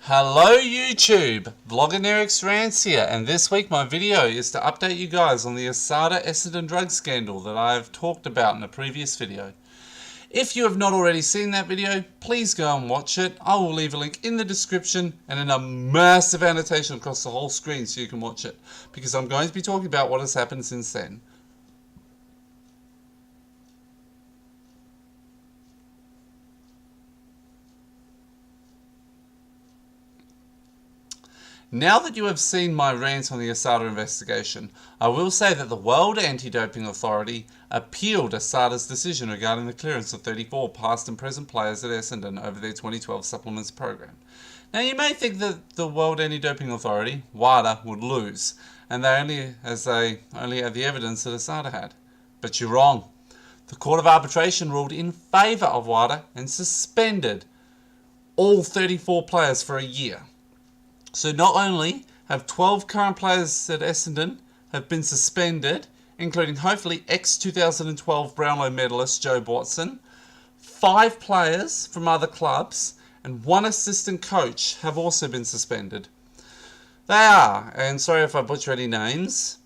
Hello YouTube, Vlogger Eric's Rants here, and this week my video is to update you guys on the Essendon drug scandal that I've talked about in a previous video. If you have not already seen that video, please go and watch it. I will leave a link in the description and in a massive annotation across the whole screen so you can watch it, because I'm going to be talking about what has happened since then. Now that you have seen my rant on the Asada investigation, I will say that the World Anti-Doping Authority appealed Asada's decision regarding the clearance of 34 past and present players at Essendon over their 2012 supplements program. Now you may think that the World Anti-Doping Authority, WADA, would lose, and they only had the evidence that Asada had. But you're wrong. The Court of Arbitration ruled in favour of WADA and suspended all 34 players for a year. So not only have 12 current players at Essendon have been suspended, including hopefully ex-2012 Brownlow medalist Joe Watson, 5 players from other clubs and 1 assistant coach have also been suspended. They are, and sorry if I butcher any names,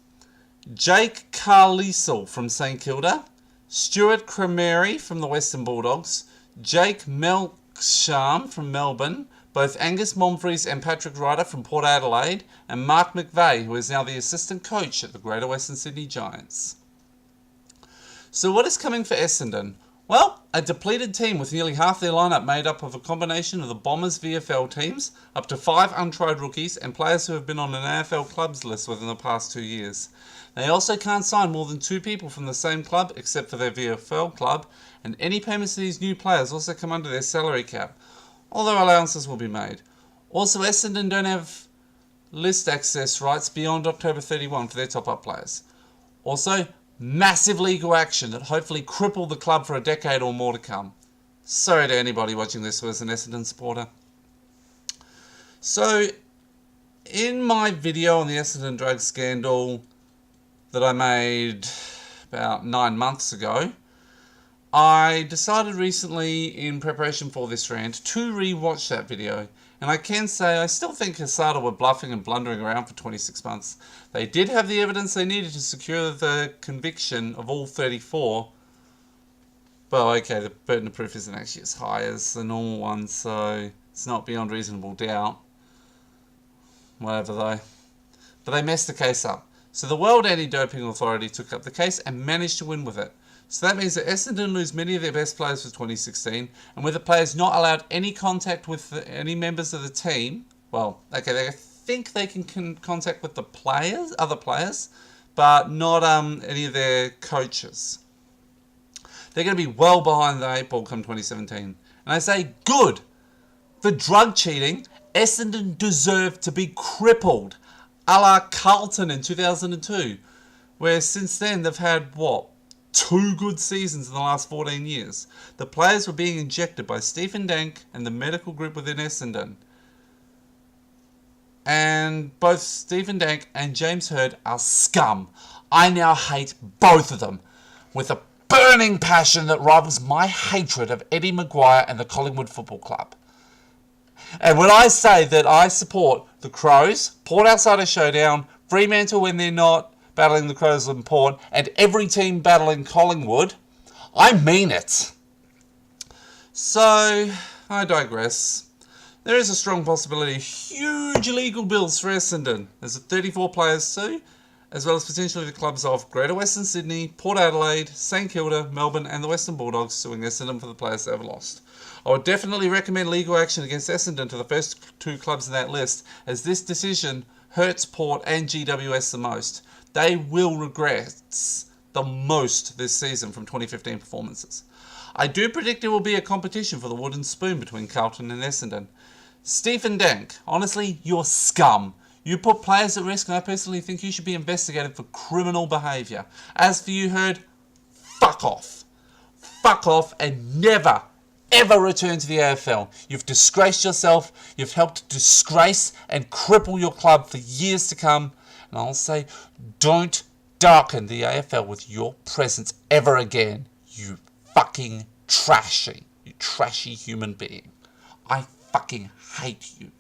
Jake Carlisle from St Kilda, Stuart Cremeri from the Western Bulldogs, Jake Melksham from Melbourne, both Angus Momfries and Patrick Ryder from Port Adelaide, and Mark McVeigh, who is now the assistant coach at the Greater Western Sydney Giants. So what is coming for Essendon? Well, a depleted team with nearly half their lineup made up of a combination of the Bombers VFL teams, up to 5 untried rookies, and players who have been on an AFL clubs list within the past 2 years. They also can't sign more than 2 people from the same club, except for their VFL club, and any payments to these new players also come under their salary cap, although allowances will be made. Also, Essendon don't have list access rights beyond October 31 for their top-up players. Also, massive legal action that hopefully crippled the club for a decade or more to come. Sorry to anybody watching this who is an Essendon supporter. So, in my video on the Essendon drug scandal that I made about 9 months ago, I decided recently, in preparation for this rant, to re-watch that video, and I can say I still think Asada were bluffing and blundering around for 26 months. They did have the evidence they needed to secure the conviction of all 34, but okay, the burden of proof isn't actually as high as the normal one, so it's not beyond reasonable doubt. Whatever though. But they messed the case up. So the World Anti-Doping Authority took up the case and managed to win with it. So that means that Essendon lose many of their best players for 2016, and with the players not allowed any contact with any members of the team, well, okay, they think they can contact with the players, other players, but not any of their coaches. They're going to be well behind the 8 ball come 2017. And I say, good! For drug cheating, Essendon deserve to be crippled, a la Carlton in 2002, where since then they've had, what, 2 good seasons in the last 14 years. The players were being injected by Stephen Dank and the medical group within Essendon. And both Stephen Dank and James Hird are scum. I now hate both of them with a burning passion that rivals my hatred of Eddie Maguire and the Collingwood Football Club. And when I say that I support the Crows, Port Outsider Showdown, Fremantle when they're not battling the Crows and Port, and every team battling Collingwood, I mean it. So, I digress. There is a strong possibility of huge legal bills for Essendon. There's 34 players too, as well as potentially the clubs of Greater Western Sydney, Port Adelaide, St Kilda, Melbourne and the Western Bulldogs suing Essendon for the players they have lost. I would definitely recommend legal action against Essendon to the first 2 clubs in that list, as this decision hurts Port and GWS the most. They will regret the most this season from 2015 performances. I do predict there will be a competition for the wooden spoon between Carlton and Essendon. Stephen Dank, honestly, you're scum. You put players at risk, and I personally think you should be investigated for criminal behaviour. As for you, Hird, fuck off. Fuck off and never, ever return to the AFL. You've disgraced yourself, you've helped disgrace and cripple your club for years to come, and I'll say, don't darken the AFL with your presence ever again, you fucking trashy human being. I fucking hate you.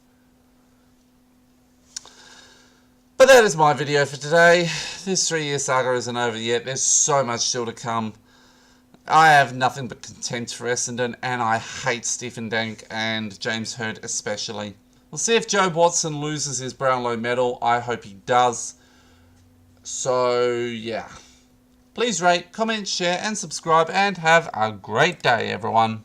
But that is my video for today. This 3-year saga isn't over yet. There's so much still to come. I have nothing but contempt for Essendon, and I hate Stephen Dank and James Hird especially. We'll see if Joe Watson loses his Brownlow medal. I hope he does. So, yeah. Please rate, comment, share, and subscribe, and have a great day, everyone.